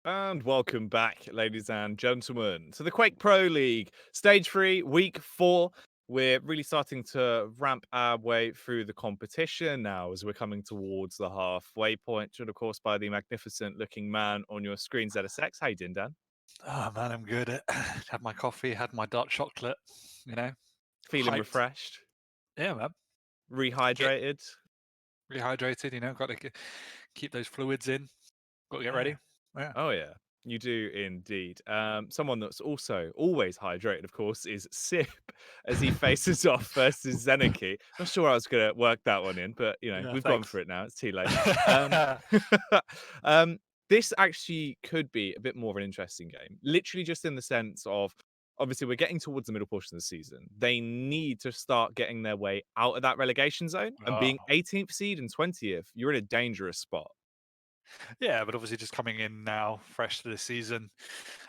And welcome back, ladies and gentlemen, to the Quake Pro League, Stage 3, Week 4. We're really starting to ramp our way through the competition now as we're coming towards the halfway point, joined, of course, by the magnificent-looking man on your screen, ZSX. How you doing, Dan? Oh man, I'm good. Had my coffee, had my dark chocolate, you know, Feeling hyped. refreshed? Yeah, man. Get Rehydrated? rehydrated, got to keep those fluids in. Got to get Yeah. ready. Yeah. Oh, yeah. You do indeed. Someone that's also always hydrated, of course, is Sip as he faces off versus ZenAku. Not sure I was going to work that one in, but Yeah, we've gone for thanks. it now. It's too late. Um, um, this actually could be a bit more of an interesting game, literally just in the sense of obviously we're getting towards the middle portion of the season. They need to start getting their way out of that relegation zone, and being Oh. 18th seed and 20th, you're in a dangerous spot. Yeah, but obviously just coming in now, fresh to the season,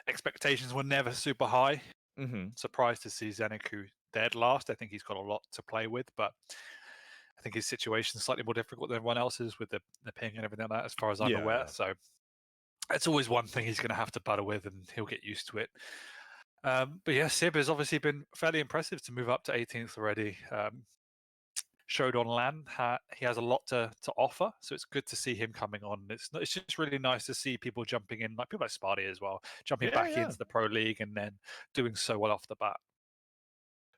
expectations were never super high. Hmm. Surprised to see ZenAku dead last. I think he's got a lot to play with, but I think his situation is slightly more difficult than everyone else's with the ping and everything like that, as far as I'm aware. Yeah. So it's always one thing he's going to have to battle with, and he'll get used to it. But yeah, Sib has obviously been fairly impressive to move up to 18th already. Showed on LAN he has a lot to offer, so it's good to see him coming on. It's just really nice to see people jumping in, like people like Sparty as well, jumping Yeah, back yeah. into the pro league and then doing so well off the bat.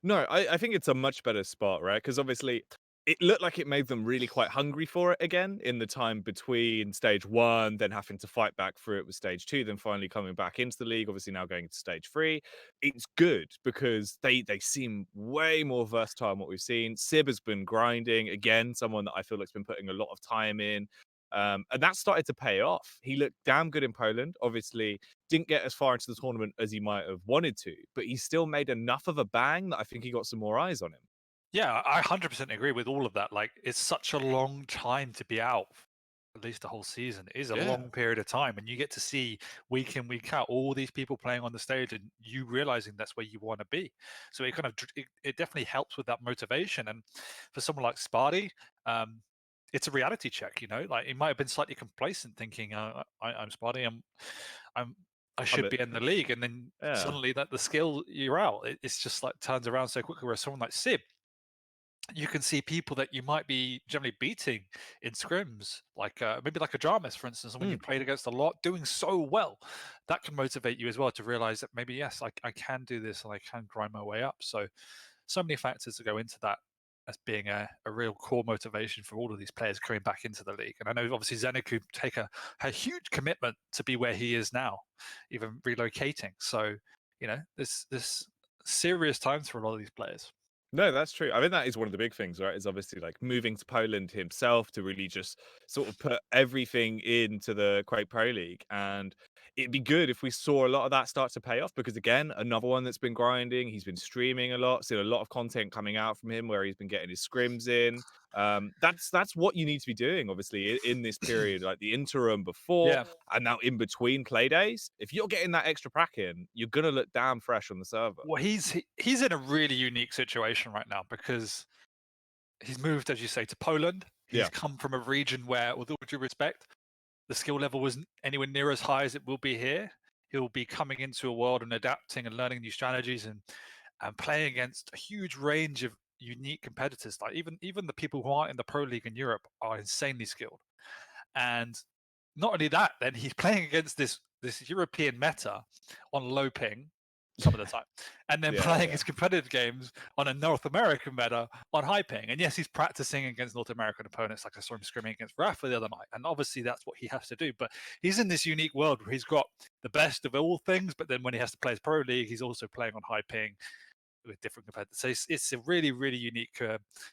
No, I think it's a much better spot, right? Because obviously it looked like it made them really quite hungry for it again in the time between stage 1, then having to fight back through it with stage 2, then finally coming back into the league, obviously now going to stage 3. It's good because they seem way more versatile than what we've seen. Sib has been grinding, again, someone that I feel like's been putting a lot of time in. And that started to pay off. He looked damn good in Poland. Obviously, didn't get as far into the tournament as he might have wanted to, but he still made enough of a bang that I think he got some more eyes on him. Yeah, I 100% agree with all of that. Like, it's such a long time to be out. At least the whole season it is a Yeah. long period of time, and you get to see week in week out all these people playing on the stage, and you realizing that's where you want to be. So it kind of it definitely helps with that motivation. And for someone like Sparty, um, it's a reality check. Like he might have been slightly complacent, thinking, "I'm Sparty, I'm I I'm should a be in the league," and then yeah. suddenly that the skill you're out. It's just like turns around so quickly. Whereas someone like Sib, you can see people that you might be generally beating in scrims, like maybe like a Jarmus, for instance, someone Mm. you've played against a lot, doing so well. That can motivate you as well to realize that maybe, yes, I can do this and I can grind my way up. So many factors to go into that as being a real core motivation for all of these players coming back into the league. And I know obviously ZenAku take a huge commitment to be where he is now, even relocating. So, this serious times for a lot of these players. No, that's true. I think that is one of the big things, right? Is obviously like moving to Poland himself to really just sort of put everything into the Quake Pro League. And it'd be good if we saw a lot of that start to pay off because, again, another one that's been grinding. He's been streaming a lot, seen a lot of content coming out from him where he's been getting his scrims in. That's what you need to be doing, obviously, in this period, like the interim before Yeah. and now in between play days. If you're getting that extra prac in, you're going to look damn fresh on the server. Well, he's in a really unique situation right now because he's moved, as you say, to Poland. He's Yeah. come from a region where, with all due respect, the skill level wasn't anywhere near as high as it will be here. He'll be coming into a world and adapting and learning new strategies and playing against a huge range of unique competitors. Like even the people who aren't in the pro league in Europe are insanely skilled. And not only that, then he's playing against this European meta on low ping some of the time, and then Yeah, playing yeah. his competitive games on a North American meta on high ping. And yes, he's practicing against North American opponents, like I saw him scrimming against Rafa the other night. And obviously that's what he has to do. But he's in this unique world where he's got the best of all things, but then when he has to play his pro league, he's also playing on high ping with different competitors. So it's a really, really unique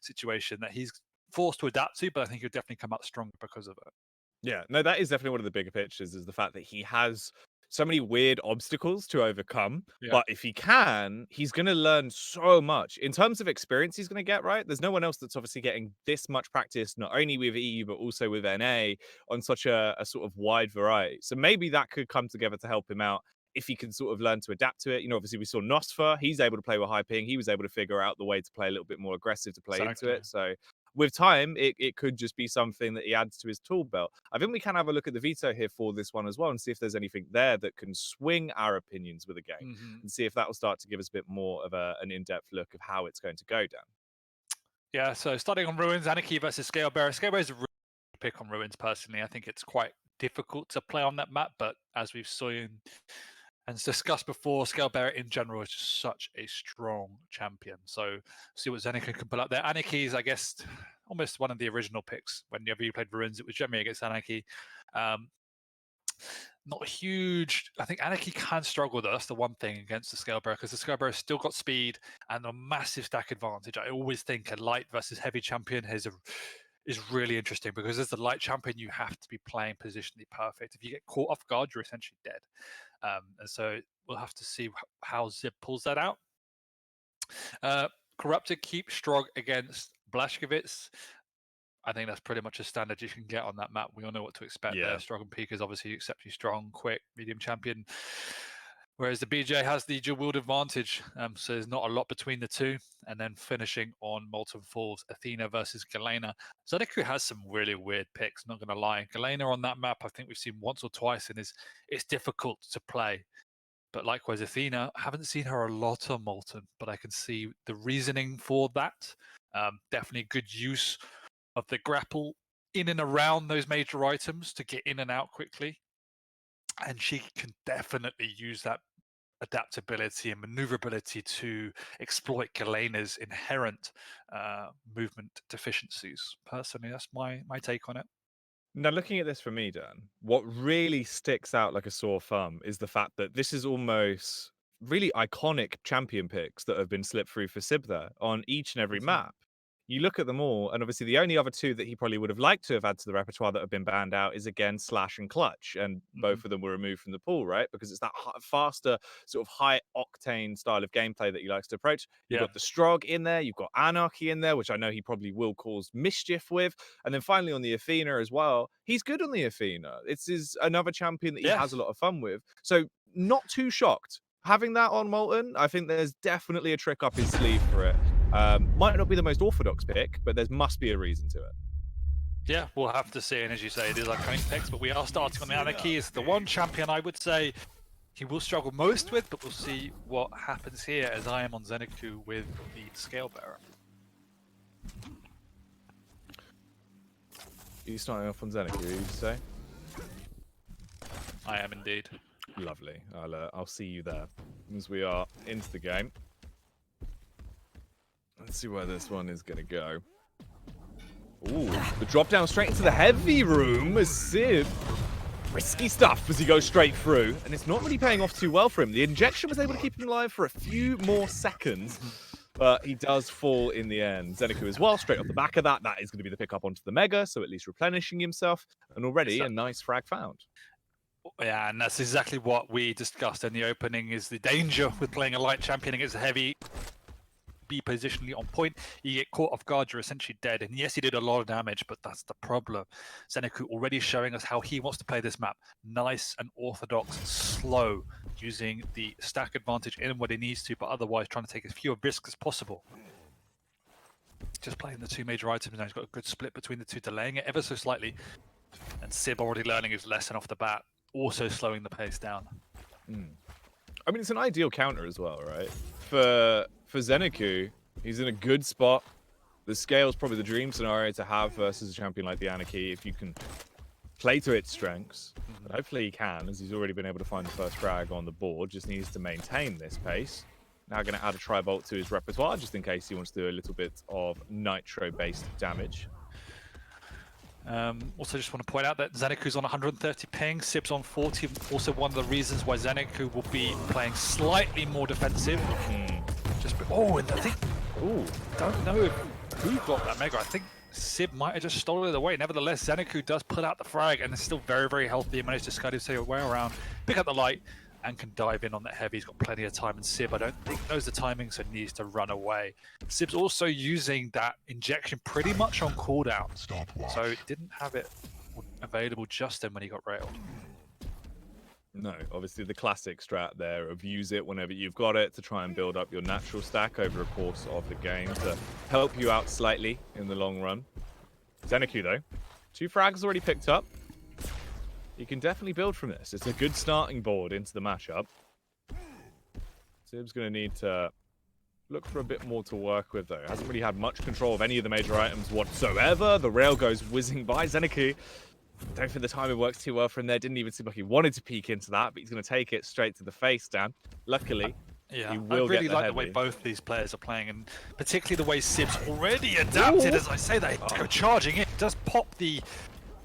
situation that he's forced to adapt to, but I think he'll definitely come out stronger because of it. Yeah, no, that is definitely one of the bigger pictures is the fact that he has so many weird obstacles to overcome. Yeah. But if he can, he's going to learn so much in terms of experience he's going to get, right? There's no one else that's obviously getting this much practice, not only with EU, but also with NA on such a sort of wide variety. So maybe that could come together to help him out if he can sort of learn to adapt to it. Obviously we saw Nosfer, he's able to play with high ping. He was able to figure out the way to play a little bit more aggressive to play into Exactly. it. So with time, it could just be something that he adds to his tool belt. I think we can have a look at the veto here for this one as well and see if there's anything there that can swing our opinions with the game Hmm. and see if that will start to give us a bit more of an in-depth look of how it's going to go down. Yeah, so starting on Ruins, ZenAku versus Scalebearer. Scalebearer is a really good pick on Ruins, personally. I think it's quite difficult to play on that map, but as we've seen and discussed before, Scalebearer in general is just such a strong champion. So see what ZenAku can pull out there. Anarchy is, I guess, almost one of the original picks. Whenever you played Ruins, it was generally against Anarchy. Not huge. I think Anarchy can struggle though. That's the one thing against the Scalebearer, because the Scalebearer still got speed and a massive stack advantage. I always think a light versus heavy champion is really interesting, because as the light champion, you have to be playing positionally perfect. If you get caught off guard, you're essentially dead. And so we'll have to see how Zib pulls that out. Corrupted keeps Strog against Blashkowicz. I think that's pretty much as standard you can get on that map. We all know what to expect there. Strong and Peak is obviously exceptionally strong, quick, medium champion. Whereas the BJ has the dual wield advantage. So there's not a lot between the two. And then finishing on Molten Falls, Athena versus Galena. ZenAku has some really weird picks, not going to lie. Galena on that map, I think we've seen once or twice, and it's difficult to play. But likewise, Athena, I haven't seen her a lot on Molten, but I can see the reasoning for that. Definitely good use of the grapple in and around those major items to get in and out quickly. And she can definitely use that adaptability and maneuverability to exploit Galena's inherent movement deficiencies. Personally, that's my take on it. Now, looking at this for me, Dan, what really sticks out like a sore thumb is the fact that this is almost really iconic champion picks that have been slipped through for Sib there on each and every Mhm. map. You look at them all, and obviously the only other two that he probably would have liked to have had to the repertoire that have been banned out is again Slash and Clutch, and Mhm. both of them were removed from the pool, right? Because it's that faster, sort of high octane style of gameplay that he likes to approach. You've Yeah. got the Strog in there, you've got Anarchy in there, which I know he probably will cause mischief with, and then finally on the Athena as well. He's good on the Athena. It's another champion that he has a Yes. lot of fun with. So not too shocked. Having that on Molten, I think there's definitely a trick up his sleeve for it. Might not be the most orthodox pick, but there must be a reason to it. Yeah, we'll have to see. And as you say, it is iconic picks, but we are starting on the Anarchy. It's the one champion I would say he will struggle most with, but we'll see what happens here, as I am on ZenAku with the Scalebearer. Are you starting off on ZenAku, you say? I am indeed. Lovely. I'll see you there as we are into the game. Let's see where this one is going to go. Ooh, the drop down straight into the heavy room as Sib. Risky stuff as he goes straight through, and it's not really paying off too well for him. The injection was able to keep him alive for a few more seconds, but he does fall in the end. ZenAku as well, straight off the back of that. That is going to be the pickup onto the Mega, so at least replenishing himself, and already a nice frag found. Yeah, and that's exactly what we discussed in the opening, is the danger with playing a light champion against a heavy. Be positionally on point, you get caught off guard, you're essentially dead. And yes, he did a lot of damage, but that's the problem. ZenAku already showing us how he wants to play this map. Nice and orthodox, slow, using the stack advantage in what he needs to, but otherwise trying to take as few risks as possible. Just playing the two major items now, he's got a good split between the two, delaying it ever so slightly. And Sib already learning his lesson off the bat, also slowing the pace down. I mean, it's an ideal counter as well, right? For ZenAku, he's in a good spot. The scale is probably the dream scenario to have versus a champion like the Anarchy if you can play to its strengths. And hopefully he can, as he's already been able to find the first frag on the board. Just needs to maintain this pace. Now going to add a Tri-Bolt to his repertoire, just in case he wants to do a little bit of Nitro-based damage. Also just want to point out that ZenAku's on 130 ping, Sib's on 40. Also one of the reasons why ZenAku will be playing slightly more defensive. And I think, don't know who got that Mega. I think Sib might have just stolen it away. Nevertheless, ZenAku does put out the frag and is still very, very healthy. He managed to scud his way around, pick up the light, and can dive in on that heavy. He's got plenty of time, and Sib, I don't think, knows the timing, so needs to run away. Sib's also using that injection pretty much on cooldown, so didn't have it available just then when he got railed. No, obviously the classic strat there of use it whenever you've got it to try and build up your natural stack over the course of the game to help you out slightly in the long run. ZenAku though, 2 frags already picked up. You can definitely build from this. It's a good starting board into the matchup. Sib's going to need to look for a bit more to work with though. Hasn't really had much control of any of the major items whatsoever. The rail goes whizzing by. ZenAku, don't think the timing works too well for him there. Didn't even seem like he wanted to peek into that, but he's going to take it straight to the face, Dan. Luckily, yeah, he I will really get like the way both these players are playing, and particularly the way Sib's already adapted. As I say that, go charging in. Does pop the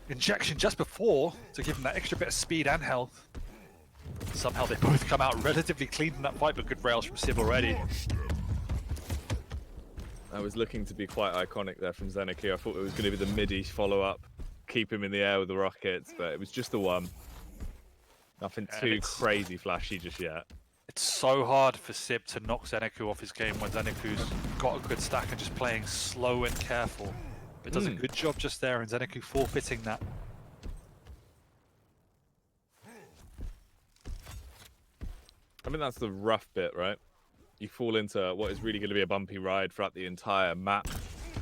injection just before to give him that extra bit of speed and health. Somehow they both come out relatively clean in that fight, but good rails from Sib already. I was looking to be quite iconic there from ZenAku. I thought it was going to be the midi follow-up, keep him in the air with the rockets, but it was just the one. Nothing too crazy flashy just yet. It's so hard for Sib to knock ZenAku off his game when ZenAku's got a good stack and just playing slow and careful. But does a good job just there, and ZenAku forfeiting that. I mean, that's the rough bit, right? You fall into what is really going to be a bumpy ride throughout the entire map.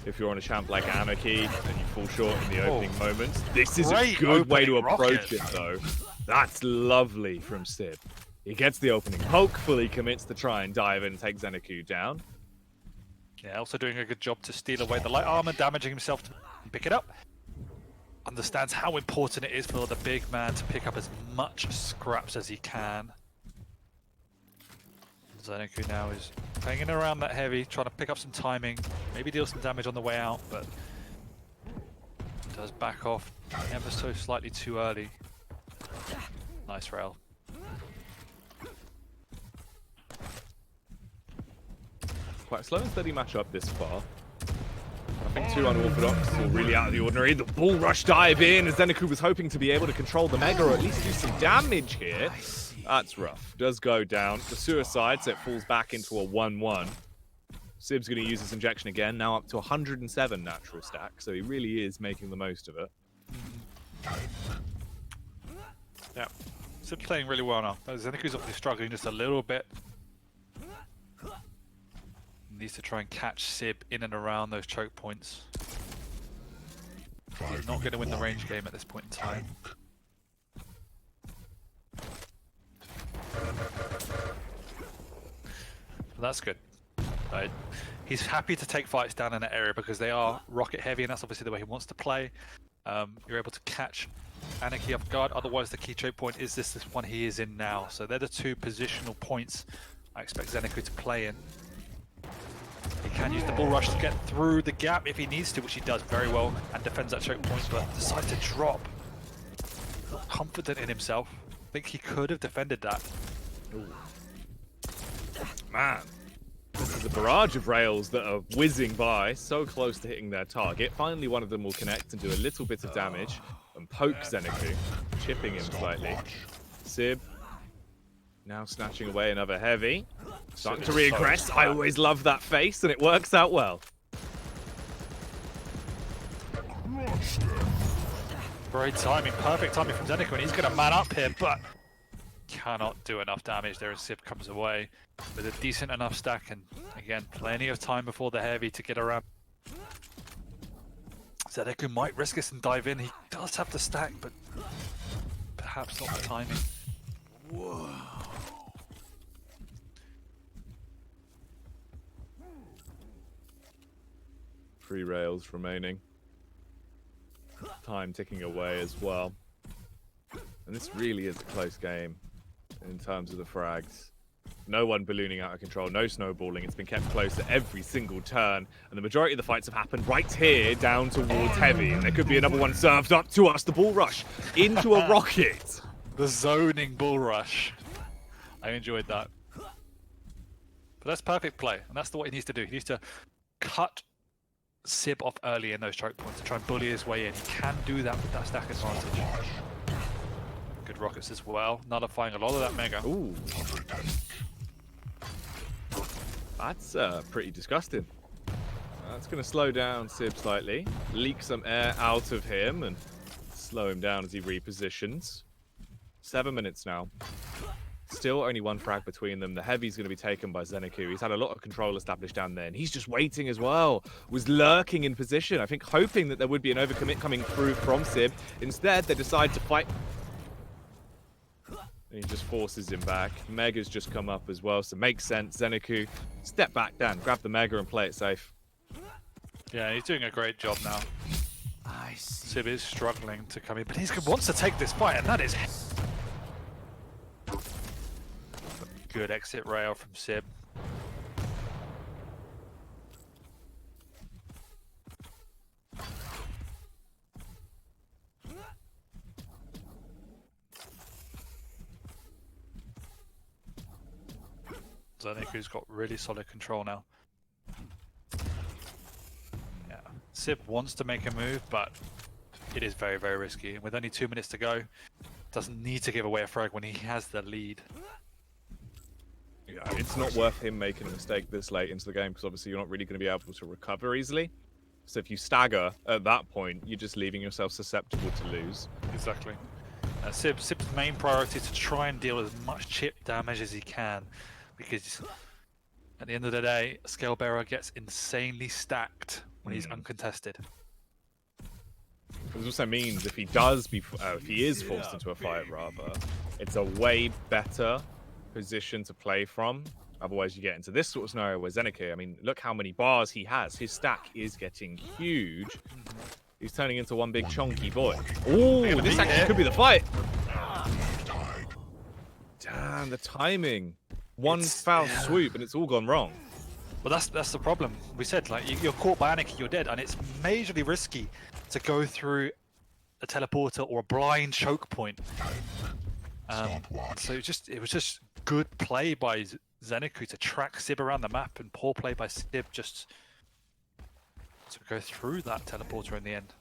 If you're on a champ like Anarchy and you fall short in the opening moments, this is a good way to approach it, though. That's lovely from Sib. He gets the opening poke, fully commits to try and dive in and take ZenAku down. Yeah, also doing a good job to steal away the light armor, damaging himself to pick it up. Understands how important it is for the big man to pick up as much scraps as he can. ZenAku now is hanging around that heavy, trying to pick up some timing, maybe deal some damage on the way out, but does back off ever so slightly too early. Nice rail. Quite a slow and steady matchup this far. Nothing too unorthodox or really out of the ordinary. The bull rush dive in as ZenAku was hoping to be able to control the Mega or at least do some damage here. That's rough. Does go down. The suicide, so it falls back into a 1-1. Sib's going to use his injection again, now up to 107 natural stack, so he really is making the most of it. Yeah, Sib's playing really well now. ZenAku's obviously struggling just a little bit. Needs to try and catch Sib in and around those choke points. He's not going to win the range game at this point in time. But that's good. He's happy to take fights down in that area because they are rocket heavy, and that's obviously the way he wants to play. You're able to catch Anarchy off guard. Otherwise, the key choke point is this one he is in now. So they're the two positional points I expect ZenAku to play in. He can use the bull rush to get through the gap if he needs to, which he does very well, and defends that choke point, but decides to drop. Confident in himself. I think he could have defended that. Ooh. Man, this is a barrage of rails that are whizzing by, so close to hitting their target. Finally, one of them will connect and do a little bit of damage and poke ZenAku, chipping him slightly. Sib now snatching away another heavy. Starting to reaggress. I always love that face, and it works out well. Great timing, perfect timing from ZenAku, and he's going to man up here, but cannot do enough damage there as Sib comes away with a decent enough stack, and again, plenty of time before the heavy to get around. ZenAku might risk this and dive in. He does have the stack, but perhaps not the timing. Whoa. 3 rails remaining. Time ticking away as well. And this really is a close game in terms of the frags. No one ballooning out of control, no snowballing. It's been kept close at every single turn. And the majority of the fights have happened right here down towards heavy. And there could be another one served up to us. The bull rush into a rocket. The zoning bull rush. I enjoyed that. But that's perfect play. And that's what he needs to do. He needs to cut Sib off early in those choke points to try and bully his way in. He can do that with that stack advantage. Good rockets as well, nullifying a lot of that Mega. Ooh. That's pretty disgusting. That's going to slow down Sib slightly, leak some air out of him, and slow him down as he repositions. 7 minutes now. Still only one frag between them. The heavy's going to be taken by ZenAku. He's had a lot of control established down there, and he's just waiting as well. Was lurking in position, I think hoping that there would be an overcommit coming through from Sib. Instead, they decide to fight. And he just forces him back. Mega's just come up as well, so makes sense. ZenAku, step back down, grab the Mega and play it safe. Yeah, he's doing a great job now. Sib is struggling to come in, but he wants to take this fight, and that is good exit rail from Sib. ZenAku's got really solid control now. Yeah, Sib wants to make a move, but it is very, very risky. With only 2 minutes to go, doesn't need to give away a frag when he has the lead. Yeah, it's not worth him making a mistake this late into the game because obviously you're not really going to be able to recover easily. So if you stagger at that point, you're just leaving yourself susceptible to lose. Exactly. Sib's main priority is to try and deal as much chip damage as he can, because at the end of the day, Scale Bearer gets insanely stacked when he's uncontested. This also means if he does if he is forced into a fight, rather, it's a way better position to play from. Otherwise, you get into this sort of scenario where ZenAku, I mean, look how many bars he has. His stack is getting huge. He's turning into one big chunky boy. Oh, this actually could be the fight. Damn, the timing. One foul swoop and it's all gone wrong. Well, that's the problem. We said, like, you're caught by Anarchy, you're dead, and it's majorly risky to go through a teleporter or a blind choke point. So it was just good play by ZenAku to track Sib around the map, and poor play by Sib just to go through that teleporter in the end.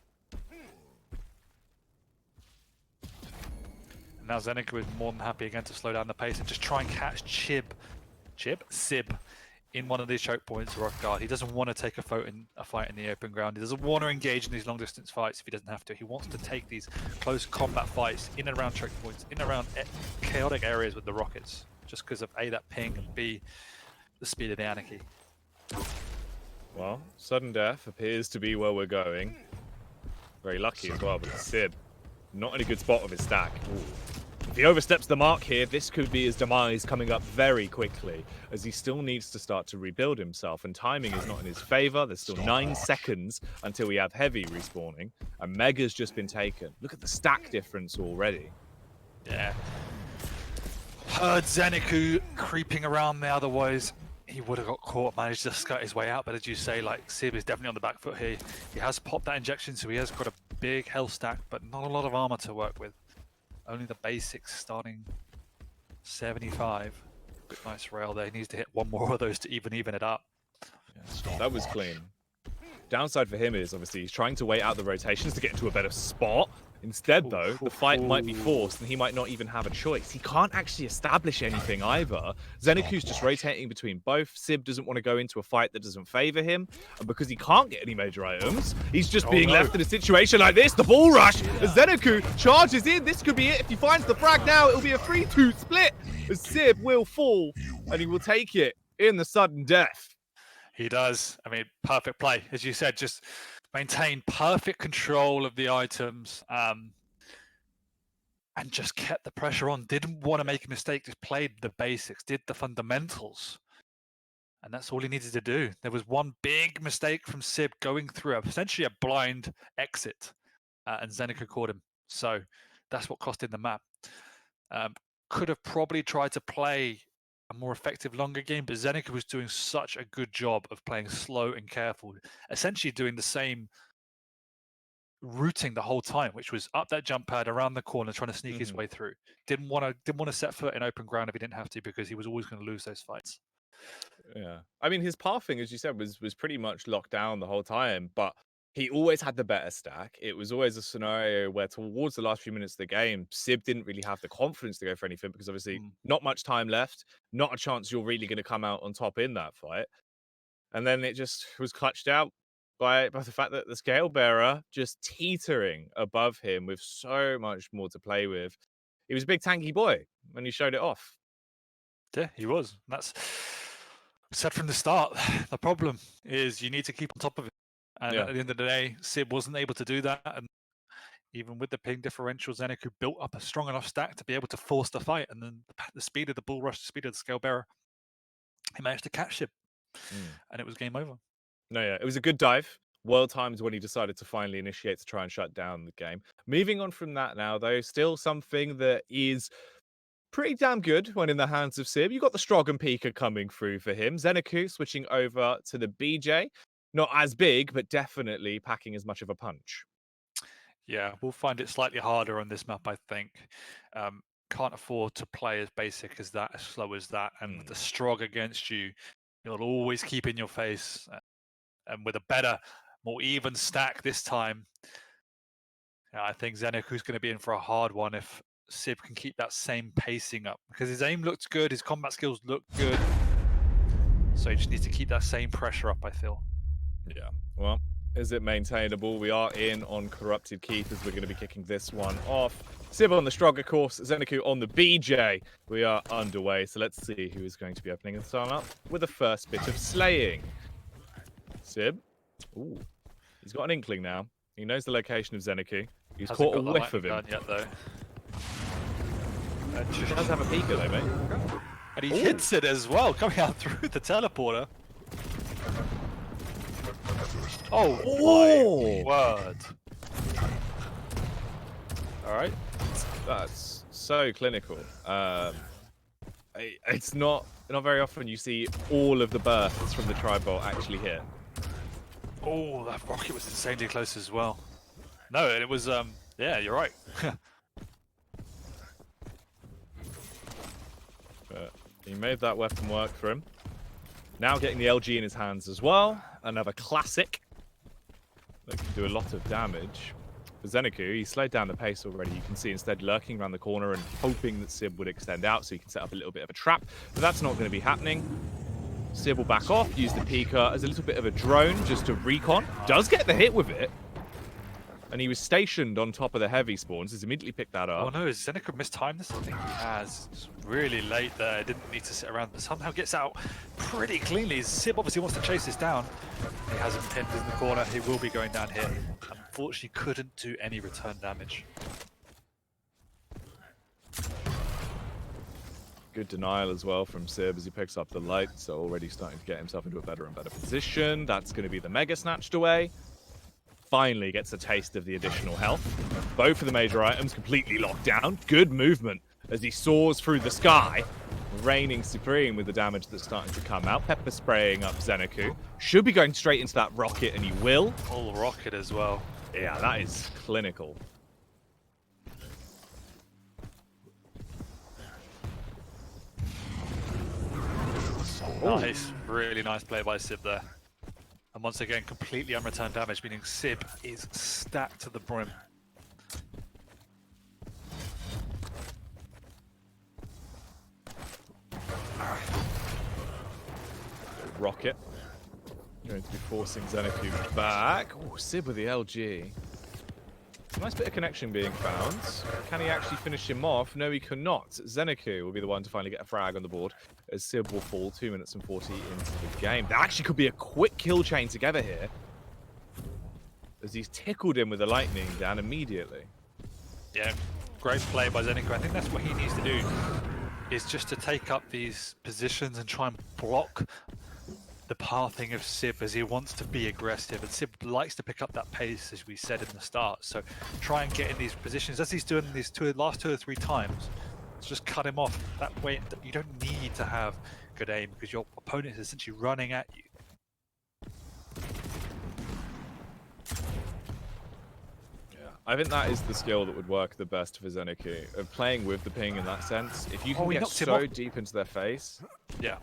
And now ZenAku is more than happy again to slow down the pace and just try and catch Sib in one of these choke points or off guard. He doesn't want to take a fight in the open ground. He doesn't want to engage in these long distance fights if he doesn't have to. He wants to take these close combat fights in and around choke points, in and around chaotic areas with the rockets, just because of A, that ping, and B, the speed of the Anarchy. Well, sudden death appears to be where we're going. Very lucky as well, but Sib not in a good spot of his stack. Ooh. If he oversteps the mark here, this could be his demise coming up very quickly, as he still needs to start to rebuild himself, and timing is not in his favor. There's still 9 seconds until we have Heavy respawning, and Mega's just been taken. Look at the stack difference already. Yeah. Heard ZenAku creeping around there, otherwise he would have got caught, managed to skirt his way out, but as you say, like, Sib is definitely on the back foot here. He has popped that injection, so he has got a big health stack, but not a lot of armor to work with. Only the basics, starting 75. Good, nice rail there. He needs to hit one more of those to even it up. Yeah, that was clean. Downside for him is, obviously, he's trying to wait out the rotations to get into a better spot. Instead, though, the fight might be forced, and he might not even have a choice. He can't actually establish anything either. ZenAku's just rotating between both. Sib doesn't want to go into a fight that doesn't favor him, and because he can't get any major items, he's just being left in a situation like this. The ball rush as ZenAku charges in. This could be it. If he finds the frag now, it'll be a 3-2 split, as Sib will fall, and he will take it in the sudden death. He does. I mean, perfect play. As you said, just maintain perfect control of the items, and just kept the pressure on. Didn't want to make a mistake, just played the basics, did the fundamentals. And that's all he needed to do. There was one big mistake from Sib going through essentially a blind exit, and ZenAku caught him. So that's what cost him the map. Could have probably tried to play a more effective longer game, but ZenAku was doing such a good job of playing slow and careful, essentially doing the same routing the whole time, which was up that jump pad, around the corner, trying to sneak his way through. Didn't want to set foot in open ground if he didn't have to, because he was always going to lose those fights. Yeah, I mean, his pathing, as you said, was pretty much locked down the whole time, but he always had the better stack. It was always a scenario where towards the last few minutes of the game, Sib didn't really have the confidence to go for anything, because obviously not much time left, not a chance you're really going to come out on top in that fight. And then it just was clutched out by the fact that the scale bearer just teetering above him with so much more to play with. he was a big tanky boy when he showed it off. Yeah, he was. That's said from the start. The problem is you need to keep on top of it. And Yeah. at the end of the day, Sib wasn't able to do that. And even with the ping differential, ZenAku built up a strong enough stack to be able to force the fight. And then the speed of the bull rush, the speed of the scale bearer, he managed to catch Sib. And it was game over. No, yeah, it was a good dive. Well timed when he decided to finally initiate to try and shut down the game. Moving on from that now, though, still something that is pretty damn good when in the hands of Sib. You got the Strog and Pika coming through for him. ZenAku switching over to the BJ. Not as big, but definitely packing as much of a punch. Yeah, we'll find it slightly harder on this map, I think. Can't afford to play as basic as that, as slow as that. And with the Strog against you, you'll always keep in your face. And with a better, more even stack this time, I think ZenAku's going to be in for a hard one if Sib can keep that same pacing up. Because his aim looks good, his combat skills look good. So he just needs to keep that same pressure up, I feel. Yeah, well, is it maintainable? We are in on Corrupted Keith as we're going to be kicking this one off. Sib on the Strog, of course, ZenAku on the BJ. We are underway, so let's see who is going to be opening the sun up with the first bit of slaying. Sib. Ooh, he's got an inkling now. He knows the location of ZenAku. He's caught a whiff of him. Yet, though. He does have a Pika though, mate. And he hits it as well, coming out through the teleporter. Oh, my word. All right. That's so clinical. It's not very often you see all of the bursts from the Tri-Bolt actually hit. Oh, that rocket was insanely close as well. No, it was, yeah, you're right. But he made that weapon work for him. Now getting the LG in his hands as well. Another classic that can do a lot of damage. For ZenAku, he slowed down the pace already. You can see instead lurking around the corner and hoping that Sib would extend out so he can set up a little bit of a trap. But that's not going to be happening. Sib will back off, use the Pika as a little bit of a drone just to recon. Does get the hit with it. And he was stationed on top of the heavy spawns. He's immediately picked that up. Oh no, has ZenAku mistimed this? I think he has. It's really late there. Didn't need to sit around, but somehow gets out pretty cleanly. Sib obviously wants to chase this down. He has him pinned in the corner. He will be going down here. Unfortunately, couldn't do any return damage. Good denial as well from Sib as he picks up the light. So already starting to get himself into a better and better position. That's going to be the Mega snatched away. Finally gets a taste of the additional health. Both of the major items completely locked down. Good movement as he soars through the sky, reigning supreme with the damage that's starting to come out. Pepper spraying up ZenAku. Should be going straight into that rocket, and he will. Full rocket as well. Yeah, that is clinical. Nice, really nice play by Sib there. And once again, completely unreturned damage, meaning Sib is stacked to the brim. Rocket. Going to be forcing ZenAku back. Oh, Sib with the LG. Nice bit of connection being found. Can he actually finish him off? No, he cannot. ZenAku will be the one to finally get a frag on the board as Sib will fall 2 minutes and 40 into the game. That actually could be a quick kill chain together here as he's tickled him with the lightning down immediately. Yeah, great play by ZenAku. I think that's what he needs to do, is just to take up these positions and try and block the pathing of Sib as he wants to be aggressive, and Sib likes to pick up that pace, as we said in the start. So try and get in these positions as he's doing these last 2 or 3 times. Just cut him off that way. You don't need to have good aim because your opponent is essentially running at you. I think that is the skill that would work the best for ZenAku, of playing with the ping in that sense. If you can get so deep into their face, yeah,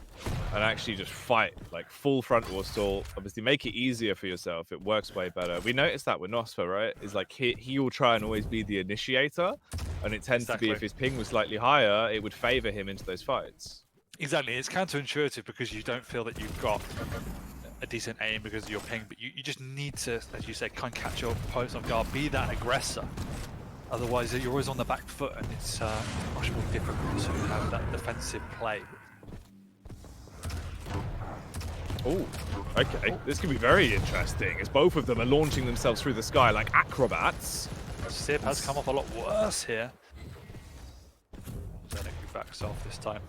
and actually just fight, like full frontal assault, obviously make it easier for yourself, it works way better. We noticed that with Nosfa, right? Is like he will try and always be the initiator, and it tends to be if his ping was slightly higher, it would favor him into those fights. Exactly, it's counterintuitive because you don't feel that you've got a decent aim because of your ping, but you just need to, as you said, kind of catch your opponents off guard, be that aggressor. Otherwise, you're always on the back foot, and it's much more difficult to have that defensive play. Oh, okay. This could be very interesting, as both of them are launching themselves through the sky like acrobats. Sib has come off a lot worse here. ZenAku backs off this time.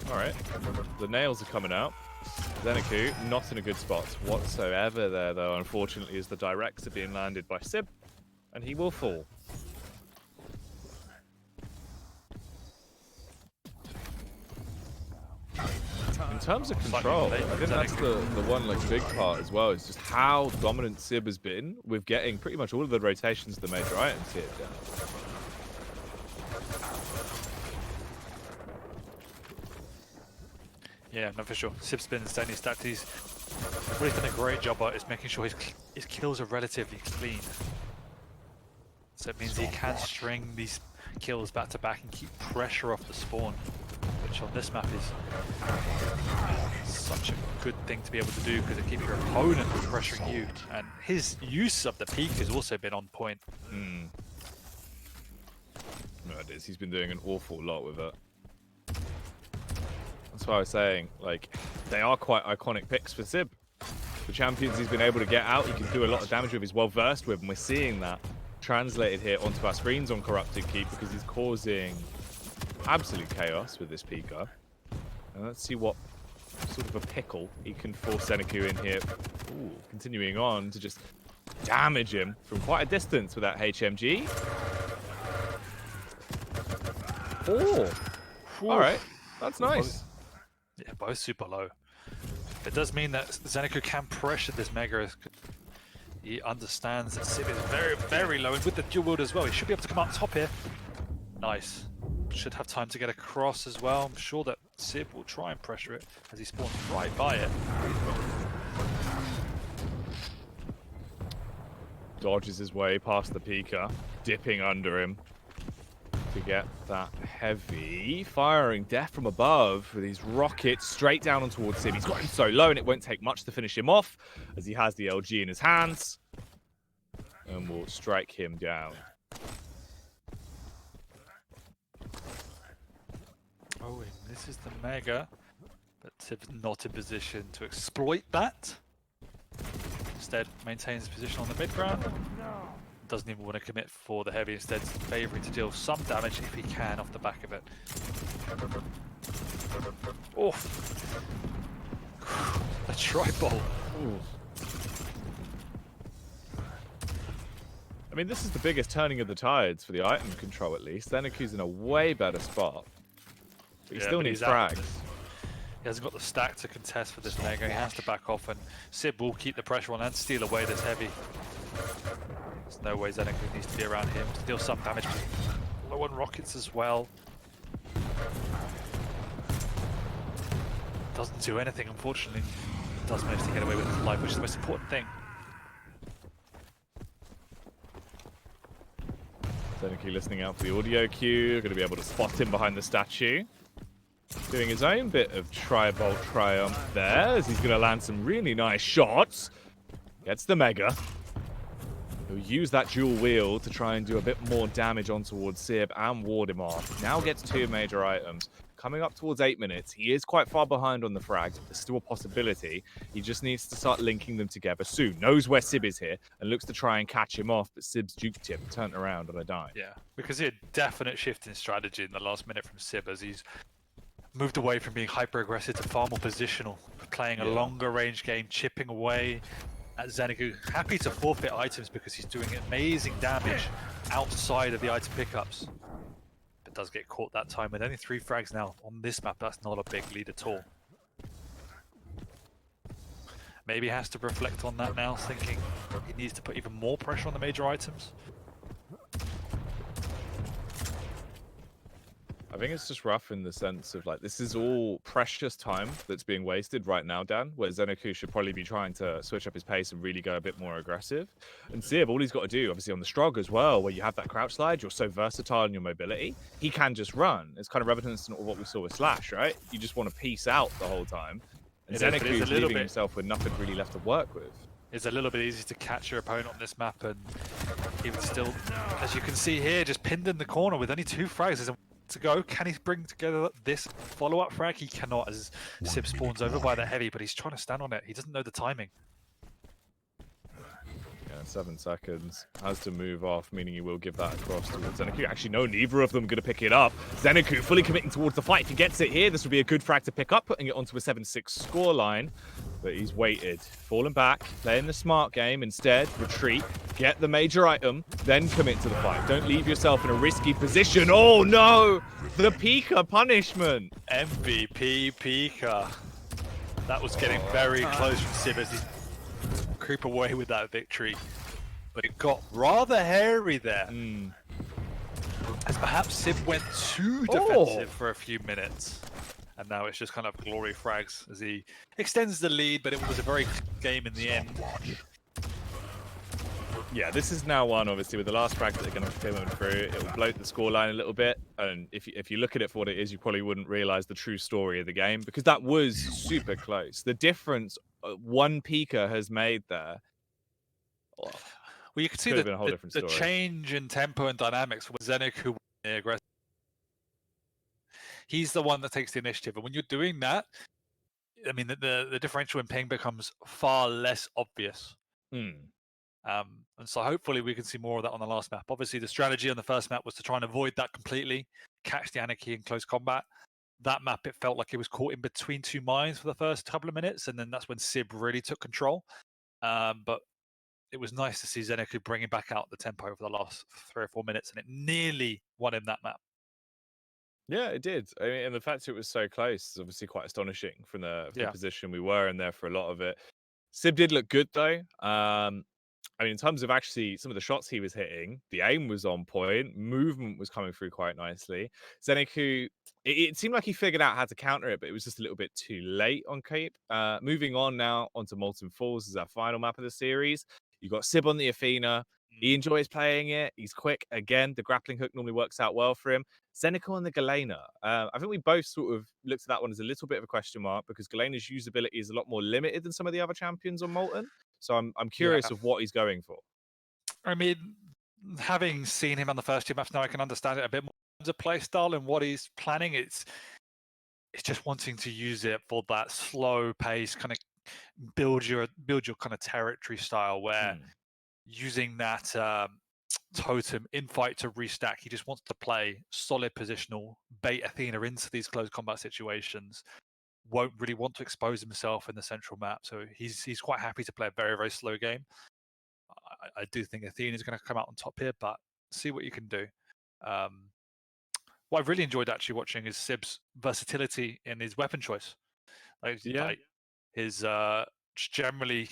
Alright, the nails are coming out. ZenAku not in a good spot whatsoever there, though, unfortunately, as the directs are being landed by Sib, and he will fall. In terms of control, I think that's the one like big part as well, is just how dominant Sib has been with getting pretty much all of the rotations of the major items here down. Yeah, no, for sure. Sib's been insanely stacked. What he's done a great job at is making sure his kills are relatively clean. So it means he can string these kills back to back and keep pressure off the spawn, which on this map is such a good thing to be able to do because it keeps your opponent pressuring you. And his use of the peak has also been on point. No, it is. He's been doing an awful lot with it. That's why I was saying, like, they are quite iconic picks for Sib. The champions he's been able to get out, he can do a lot of damage with, he's well versed with, and we're seeing that translated here onto our screens on Corrupted Keep because he's causing absolute chaos with this Pika. And let's see what sort of a pickle he can force ZenAku in here. Ooh, continuing on to just damage him from quite a distance with that HMG. Oh, all right, that's nice. Yeah, both super low. It does mean that ZenAku can pressure this Mega. He understands that Sib is very, very low, and with the dual wield as well, he should be able to come up top here. Nice. Should have time to get across as well. I'm sure that Sib will try and pressure it as he spawns right by it. Dodges his way past the Pika, dipping under him to get that heavy firing death from above with these rockets straight down on towards him. He's got him so low and it won't take much to finish him off as he has the LG in his hands and will strike him down. Oh, and this is the Mega, but Sib's not in position to exploit that. Instead, maintains his position on the mid ground. Doesn't even want to commit for the heavy, instead favouring to deal some damage if he can off the back of it. Oh, a tri-bolt. I mean, this is the biggest turning of the tides for the item control, at least. ZenAku's in a way better spot. But he still needs frags. He hasn't got the stack to contest for this Mega. He has to back off, and Sib will keep the pressure on and steal away this heavy. There's no way ZenAku needs to be around him to deal some damage. Low on rockets as well. Doesn't do anything, unfortunately. Does manage to get away with his life, which is the most important thing. ZenAku listening out for the audio cue. Going to be able to spot him behind the statue. Doing his own bit of tri-bolt triumph there, as he's going to land some really nice shots. Gets the Mega. He'll use that dual wield to try and do a bit more damage on towards Sib and ward him off. Now gets two major items. Coming up towards 8 minutes. He is quite far behind on the frags, but there's still a possibility. He just needs to start linking them together soon. Knows where Sib is here and looks to try and catch him off, but Sib's duped him, turned around on a dime. Yeah, because he had a definite shift in strategy in the last minute from Sib as he's moved away from being hyper-aggressive to far more positional, playing a longer range game, chipping away at ZenAku. Happy to forfeit items because he's doing amazing damage outside of the item pickups. But does get caught that time with only 3 frags now on this map. That's not a big lead at all. Maybe he has to reflect on that now, thinking he needs to put even more pressure on the major items. I think it's just rough in the sense of, like, this is all precious time that's being wasted right now, Dan, where ZenAku should probably be trying to switch up his pace and really go a bit more aggressive. And Sib, all he's got to do, obviously on the Strog as well, where you have that crouch slide, you're so versatile in your mobility, he can just run. It's kind of reminiscent of what we saw with Slash, right? You just want to peace out the whole time. And It is, but it's a ZenAku's little leaving bit. himself with nothing really left to work with. It's a little bit easy to catch your opponent on this map, and he would still, as you can see here, just pinned in the corner with only 2 frags. There's a to go. Can he bring together this follow-up frag? He cannot, as Sib spawns over by the heavy, but he's trying to stand on it. He doesn't know the timing. Yeah, 7 seconds. Has to move off, meaning he will give that across towards ZenAku. Actually, no, neither of them going to pick it up. ZenAku fully committing towards the fight. If he gets it here, this would be a good frag to pick up, putting it onto a 7-6 scoreline. But he's waited, fallen back, playing the smart game. Instead, retreat, get the major item, then commit to the fight. Don't leave yourself in a risky position. Oh no! The Pika punishment! MVP Pika. That was getting very close from Sib as he creep away with that victory. But it got rather hairy there. As perhaps Sib went too defensive for a few minutes. And now it's just kind of glory frags as he extends the lead, but it was a very game in the end. Yeah, this is now one, obviously, with the last frag that they're going to be coming through. It will bloat the scoreline a little bit. And if you look at it for what it is, you probably wouldn't realize the true story of the game, because that was super close. The difference one Pika has made there. Well, you can see Could have been a whole different the story. change in tempo and dynamics with ZenAku aggressive. He's the one that takes the initiative, and when you're doing that, I mean, the differential in ping becomes far less obvious. And so hopefully we can see more of that on the last map. Obviously, the strategy on the first map was to try and avoid that completely, catch the Anarchy in close combat. That map, it felt like it was caught in between 2 mines for the first couple of minutes, and then that's when Sib really took control. But it was nice to see ZenAku bringing back out the tempo over the last 3 or 4 minutes, and it nearly won him that map. Yeah, it did. I mean, and the fact it was so close is obviously quite astonishing from the position we were in there for a lot of it. Sib did look good though. I mean, in terms of actually some of the shots he was hitting, the aim was on point, movement was coming through quite nicely. ZenAku, it seemed like he figured out how to counter it, but it was just a little bit too late on Cape. Moving on now onto Molten Falls as our final map of the series. You got Sib on the Athena. He enjoys playing it. He's quick. Again, the grappling hook normally works out well for him. ZenAku on the Galena. I think we both sort of looked at that one as a little bit of a question mark because Galena's usability is a lot more limited than some of the other champions on Molten. So I'm curious of what he's going for. I mean, having seen him on the first 2 maps now, I can understand it a bit more as a play style and what he's planning. It's just wanting to use it for that slow pace, kind of build your kind of territory style where using that totem in fight to restack. He just wants to play solid positional, bait Athena into these close combat situations. Won't really want to expose himself in the central map, so he's quite happy to play a very, very slow game. I do think Athena is going to come out on top here, but see what you can do. What I've really enjoyed actually watching is Sib's versatility in his weapon choice. Like his generally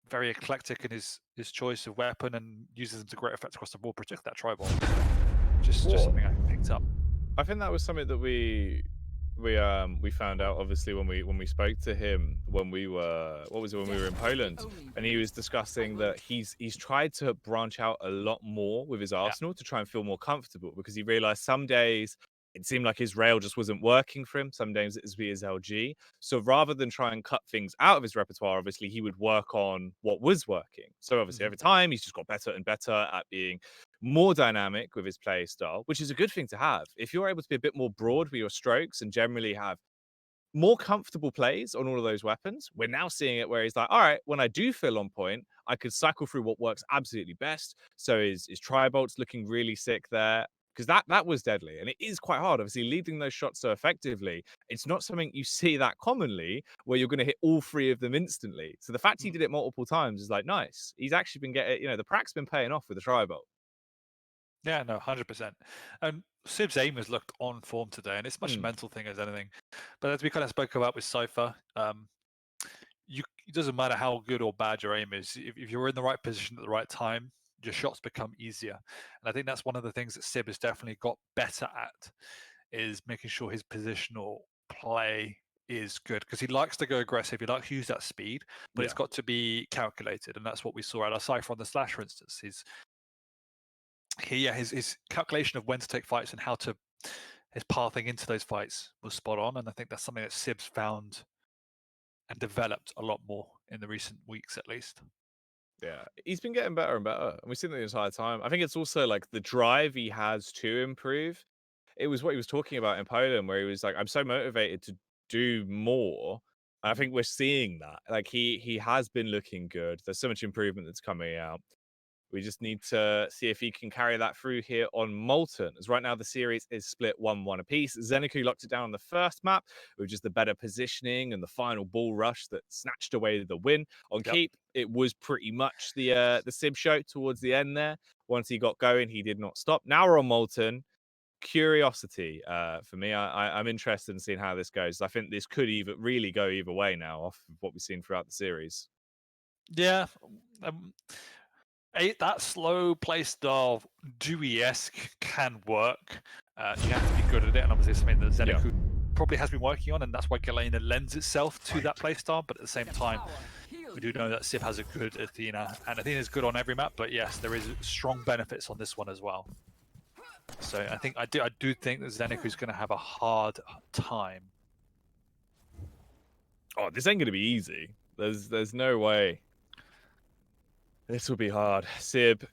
very eclectic in his choice of weapon and uses them to great effect across the board, particularly that tribal. Just something I picked up. I think that was something that we found out obviously when we spoke to him when we were we were in Poland, and he was discussing that he's tried to branch out a lot more with his arsenal to try and feel more comfortable, because he realized some days it seemed like his rail just wasn't working for him. Some days it was his LG. So rather than try and cut things out of his repertoire, obviously he would work on what was working. So obviously over time he's just got better and better at being more dynamic with his play style, which is a good thing to have. If you're able to be a bit more broad with your strokes and generally have more comfortable plays on all of those weapons, we're now seeing it where he's like, all right, when I do feel on point, I could cycle through what works absolutely best. So his tri-bolt's looking really sick there, because that was deadly, and it is quite hard. Obviously, leading those shots so effectively, it's not something you see that commonly where you're going to hit all 3 of them instantly. So the fact he did it multiple times is like nice. He's actually been getting, the prac's been paying off with the tri-bolt. Yeah, no, 100%. And Sib's aim has looked on form today, and it's much a mental thing as anything. But as we kind of spoke about with Cypher, it doesn't matter how good or bad your aim is. If you're in the right position at the right time, your shots become easier. And I think that's one of the things that Sib has definitely got better at, is making sure his positional play is good, because he likes to go aggressive. He likes to use that speed, but it's got to be calculated. And that's what we saw at our Cypher on the Slash, for instance. His calculation of when to take fights and his pathing into those fights was spot on. And I think that's something that Sib's found and developed a lot more in the recent weeks, at least. Yeah, he's been getting better and better, and we've seen that the entire time. I think it's also like the drive he has to improve. It was what he was talking about in Poland, where he was like, "I'm so motivated to do more." I think we're seeing that. Like he has been looking good. There's so much improvement that's coming out. We just need to see if he can carry that through here on Molten. As right now the series is split 1-1 apiece. ZenAku locked it down on the first map with just the better positioning and the final ball rush that snatched away the win. On Yep. Keep, it was pretty much the Sib show towards the end there. Once he got going, he did not stop. Now we're on Molten. Curiosity for me. I'm interested in seeing how this goes. I think this could even really go either way now off of what we've seen throughout the series. Yeah. Um, that slow play style Dewey-esque can work. You have to be good at it, and obviously it's something that ZenAku probably has been working on, and that's why Galena lends itself to that play style. But at the same time, we do know that Sib has a good Athena, and Athena's good on every map. But yes, there is strong benefits on this one as well. So I do think that ZenAku is going to have a hard time. Oh, this ain't gonna be easy. There's no way. This will be hard. Sib,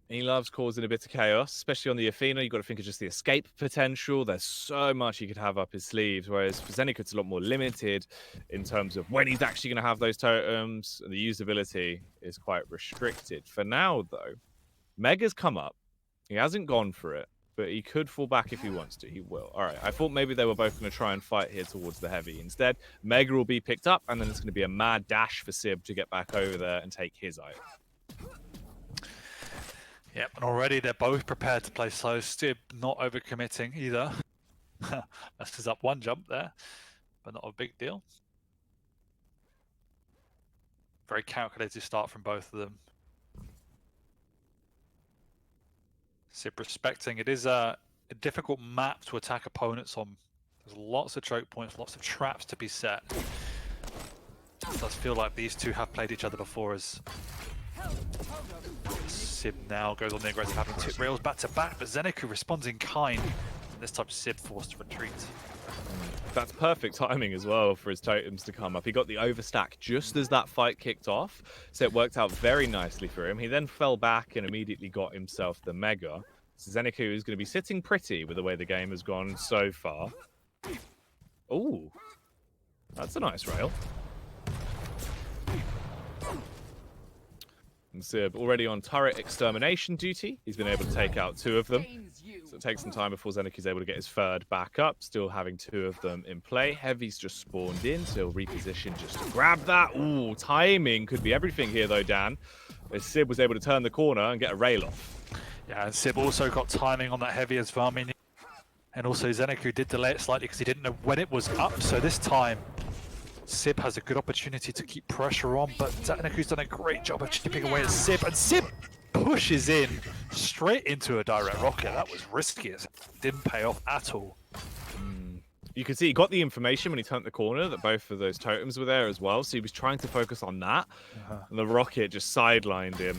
he loves causing a bit of chaos, especially on the Athena. You've got to think of just the escape potential. There's so much he could have up his sleeves, whereas for ZenAku, it's a lot more limited in terms of when he's actually going to have those totems. And the usability is quite restricted. For now, though, Mega's come up. He hasn't gone for it, but he could fall back if he wants to. He will. All right, I thought maybe they were both going to try and fight here towards the heavy. Instead, Mega will be picked up, and then it's going to be a mad dash for Sib to get back over there and take his item. Yep, and already they're both prepared to play slow. Sib not overcommitting either. Messes up one jump there, but not a big deal. Very calculated start from both of them. Sib respecting. It is a difficult map to attack opponents on. There's lots of choke points, lots of traps to be set. It does feel like these two have played each other before, as Sib now goes on the aggressive, having tip rails back to back, but ZenAku responds in kind. And this time Sib forced to retreat. That's perfect timing as well for his totems to come up. He got the overstack just as that fight kicked off, so it worked out very nicely for him. He then fell back and immediately got himself the Mega. So ZenAku is going to be sitting pretty with the way the game has gone so far. Ooh, that's a nice rail. And Sib already on turret extermination duty. He's been able to take out 2 of them. So it takes some time before ZenAku is able to get his third back up. Still having 2 of them in play. Heavy's just spawned in, so he'll reposition just to grab that. Ooh, timing could be everything here though, Dan. As Sib was able to turn the corner and get a rail off. Yeah, and Sib also got timing on that heavy as well. I mean, and also ZenAku did delay it slightly because he didn't know when it was up. So this time, Sib has a good opportunity to keep pressure on, but ZenAku's done a great job of chipping away at Sib, and Sib pushes in straight into a direct rocket. That was risky. It didn't pay off at all. You could see he got the information when he turned the corner that both of those totems were there as well, so he was trying to focus on that, and the rocket just sidelined him.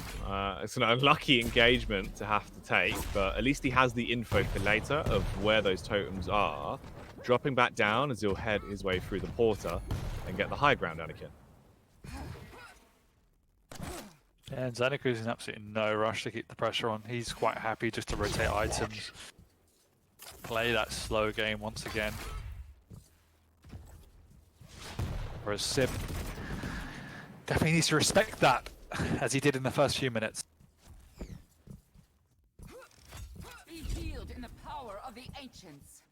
It's an unlucky engagement to have to take, but at least he has the info for later of where those totems are. Dropping back down as he'll head his way through the porter and get the high ground, Anakin. And ZenAku's in absolutely no rush to keep the pressure on. He's quite happy just to rotate items, play that slow game once again. Whereas Sib definitely needs to respect that, as he did in the first few minutes. Be healed in the power of the ancients.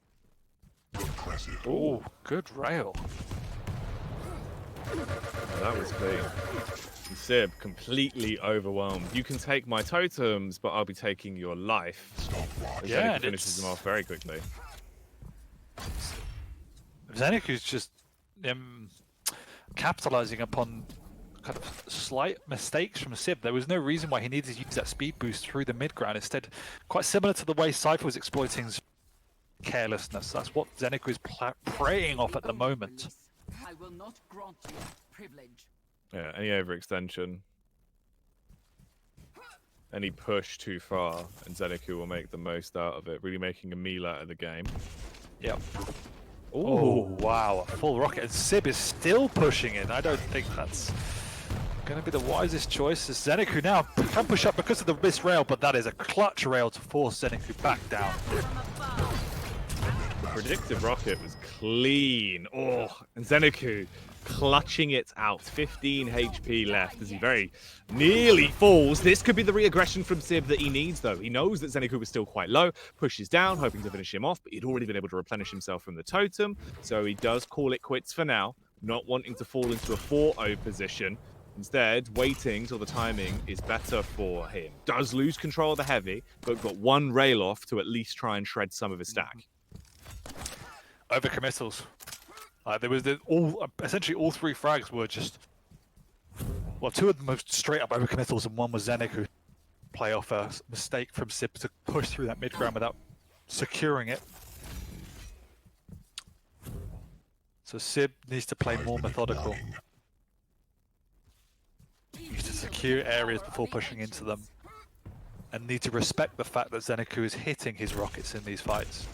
Oh, good rail. That was clean. And Sib completely overwhelmed. You can take my totems, but I'll be taking your life. Yeah, ZenAku finishes them off very quickly. ZenAku's just capitalizing upon kind of slight mistakes from Sib. There was no reason why he needed to use that speed boost through the mid ground. Instead, quite similar to the way Cypher was exploiting carelessness. That's what ZenAku is preying off at the moment. I will not grant you privilege. Yeah, any overextension, any push too far, and ZenAku will make the most out of it, really making a meal out of the game. Yep. Oh, wow. A full rocket. And Sib is still pushing in. I don't think that's going to be the wisest choice. As ZenAku now can push up because of the missed rail, but that is a clutch rail to force ZenAku back down. The predictive rocket was clean. Oh, and ZenAku clutching it out. 15 HP left as he very nearly falls. This could be the re-aggression from Sib that he needs, though. He knows that ZenAku was still quite low, pushes down, hoping to finish him off, but he'd already been able to replenish himself from the totem, so he does call it quits for now, not wanting to fall into a 4-0 position. Instead, waiting till the timing is better for him. Does lose control of the heavy, but got one rail off to at least try and shred some of his stack. Overcommittals. There was essentially all 3 frags were just, well, 2 of the most straight up overcommittals, and one was ZenAku play off a mistake from Sib to push through that mid ground without securing it. So Sib needs to play more methodical. He needs to secure areas before pushing into them, and need to respect the fact that ZenAku is hitting his rockets in these fights.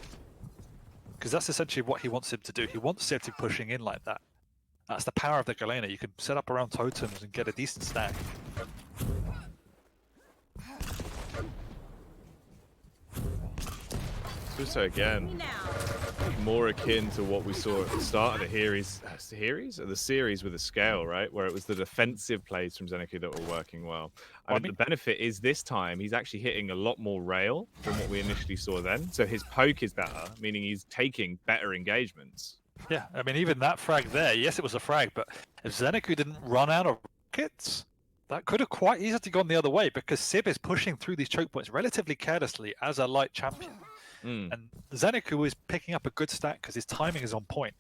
Because that's essentially what he wants Sib to do. He wants Sib to be pushing in like that. That's the power of the Galena. You can set up around totems and get a decent stack. Also, again, more akin to what we saw at the start of the series with the scale, right? Where it was the defensive plays from ZenAku that were working well. I mean, the benefit is this time he's actually hitting a lot more rail than what we initially saw then. So his poke is better, meaning he's taking better engagements. Yeah, I mean, even that frag there, yes, it was a frag, but if ZenAku didn't run out of rockets, that could have quite easily gone the other way, because Sib is pushing through these choke points relatively carelessly as a light champion. And ZenAku is picking up a good stack because his timing is on point.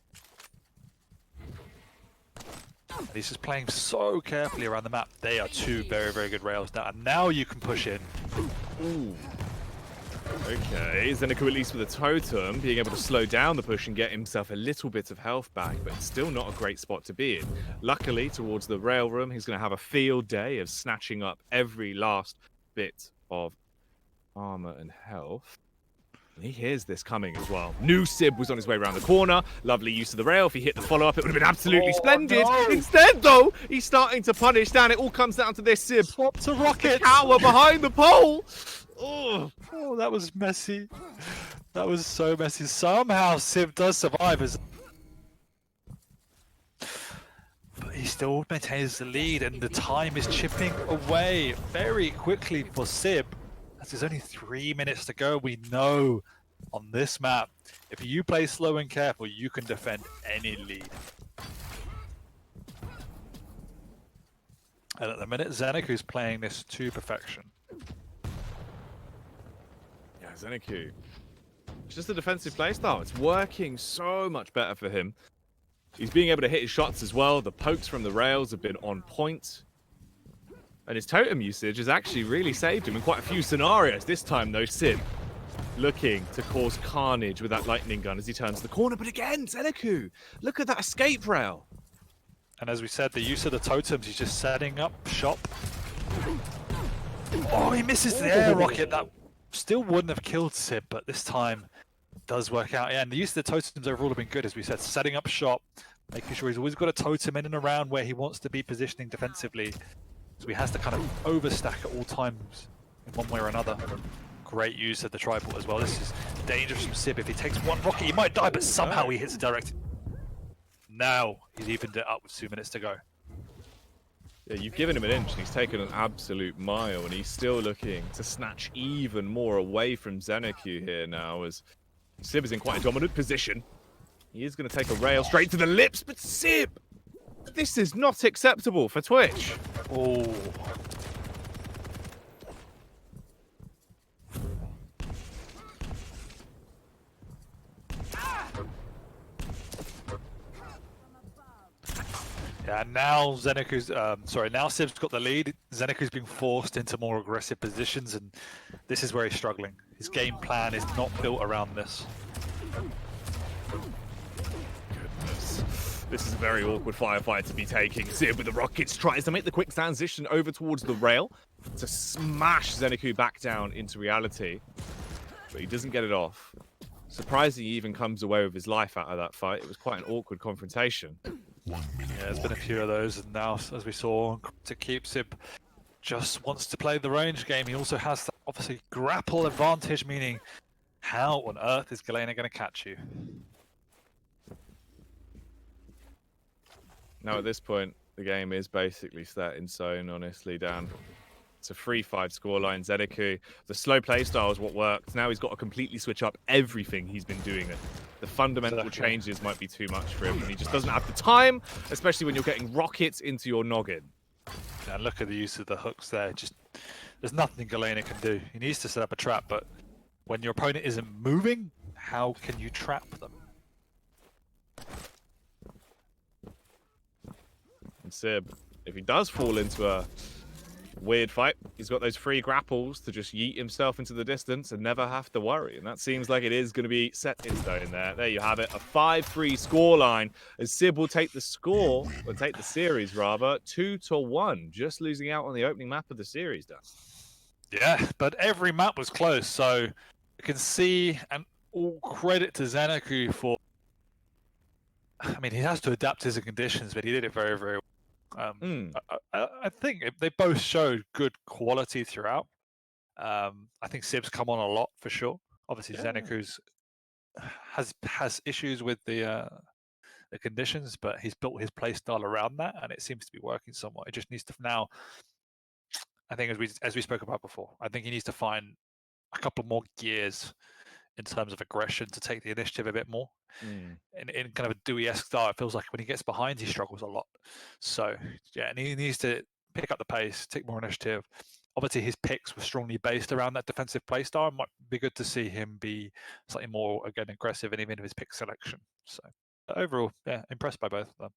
And he's just playing so carefully around the map. They are 2 very, very good rails now. And now you can push in. Ooh. Okay, ZenAku at least with a totem, being able to slow down the push and get himself a little bit of health back, but it's still not a great spot to be in. Luckily, towards the rail room, he's going to have a field day of snatching up every last bit of armor and health. He hears this coming as well. New Sib was on his way around the corner. Lovely use of the rail. If he hit the follow-up, it would have been absolutely splendid. No. Instead, though, he's starting to punish down. It all comes down to this Sib. Swap to rockets. Cower behind the pole. Oh, that was messy. That was so messy. Somehow Sib does survive. But he still maintains the lead, and the time is chipping away very quickly for Sib. As there's only 3 minutes to go, we know on this map, if you play slow and careful, you can defend any lead. And at the minute, ZenAku's playing this to perfection. yeah, ZenAku. It's just a defensive playstyle. It's working so much better for him. He's being able to hit his shots as well. The pokes from the rails have been on point. And his totem usage has actually really saved him in quite a few scenarios. This time, though, Sib looking to cause carnage with that lightning gun as he turns the corner. But again, ZenAku, look at that escape rail. And as we said, the use of the totems, he's just setting up shop. Oh, he misses the air rocket. That still wouldn't have killed Sib, but this time does work out. Yeah, and the use of the totems overall have been good, as we said. Setting up shop, making sure he's always got a totem in and around where he wants to be positioning defensively. So he has to kind of overstack at all times in one way or another. Great use of the tripod as well. This is dangerous from Sib. If he takes one rocket, he might die, but somehow he hits a direct. Now he's evened it up with 2 minutes to go. Yeah, you've given him an inch and he's taken an absolute mile, and he's still looking to snatch even more away from ZenAku here now, as Sib is in quite a dominant position. He is going to take a rail straight to the lips, but Sib! This is not acceptable for Twitch. Oh. Yeah, now now Sib's got the lead. ZenAku's being forced into more aggressive positions, and this is where he's struggling. His game plan is not built around this. This is a very awkward firefight to be taking. Sib with the rockets tries to make the quick transition over towards the rail to smash ZenAku back down into reality. But he doesn't get it off. Surprising he even comes away with his life out of that fight. It was quite an awkward confrontation. Yeah, there's been a few of those, and now, as we saw, to keep Sib just wants to play the range game. He also has that, obviously, grapple advantage, meaning how on earth is Galena going to catch you? Now at this point, the game is basically set in stone, honestly, Dan. It's a 3-5 scoreline. ZenAku, the slow play style is what works. Now he's got to completely switch up everything he's been doing. The fundamental changes might be too much for him, and he just doesn't have the time, especially when you're getting rockets into your noggin. And look at the use of the hooks there. Just there's nothing Galena can do. He needs to set up a trap, but when your opponent isn't moving, how can you trap them? And Sib, if he does fall into a weird fight, he's got those 3 grapples to just yeet himself into the distance and never have to worry. And that seems like it is going to be set in stone there. There you have it, a 5-3 scoreline as Sib will take the score, or take the series rather, 2-1, just losing out on the opening map of the series, Dan. Yeah, but every map was close, so you can see, and all credit to ZenAku for, I mean, he has to adapt to the conditions, but he did it very, very well. I think they both showed good quality throughout. I think Sib's come on a lot for sure. Obviously, ZenAku's has issues with the conditions, but he's built his play style around that, and it seems to be working somewhat. It just needs to now. I think as we spoke about before, I think he needs to find a couple more gears in terms of aggression to take the initiative a bit more. In kind of a Dewey-esque style, it feels like when he gets behind, he struggles a lot. So yeah, and he needs to pick up the pace, take more initiative. Obviously, his picks were strongly based around that defensive play style. It might be good to see him be slightly more, again, aggressive in even his pick selection. So overall, yeah, impressed by both of them.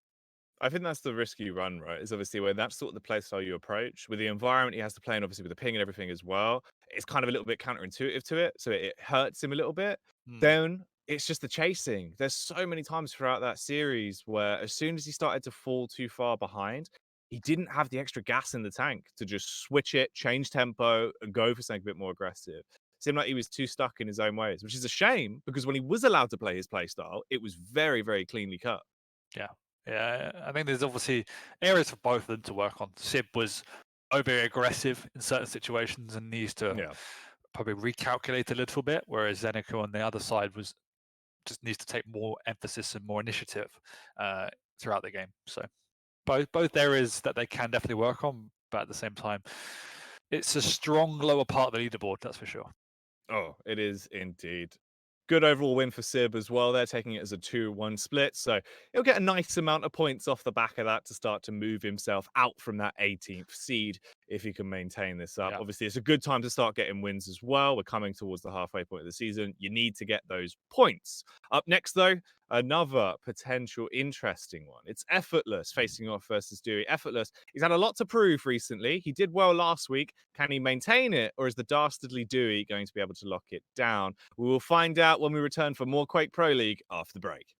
I think that's the risk you run, right? Is obviously when that's sort of the play style you approach with the environment he has to play, and obviously with the ping and everything as well. It's kind of a little bit counterintuitive to it, so it hurts him a little bit. Then it's just the chasing. There's so many times throughout that series where as soon as he started to fall too far behind, he didn't have the extra gas in the tank to just switch it, change tempo, and go for something a bit more aggressive. Seemed like he was too stuck in his own ways, which is a shame because when he was allowed to play his play style, it was very, very cleanly cut. Yeah, I think there's obviously areas for both of them to work on. Sib was over aggressive in certain situations and needs to probably recalculate a little bit, whereas ZenAku on the other side just needs to take more emphasis and more initiative throughout the game. So both areas that they can definitely work on, but at the same time, it's a strong lower part of the leaderboard, that's for sure. Oh, it is indeed. Good overall win for Sib as well. They're taking it as a 2-1 split. So he'll get a nice amount of points off the back of that to start to move himself out from that 18th seed if he can maintain this up. Obviously, it's a good time to start getting wins as well. We're coming towards the halfway point of the season. You need to get those points. Up next, though, another potential interesting one. It's Effortless facing off versus Dewey. Effortless, he's had a lot to prove recently. He did well last week. Can he maintain it, or is the dastardly Dewey going to be able to lock it down? We will find out when we return for more Quake Pro League after the break.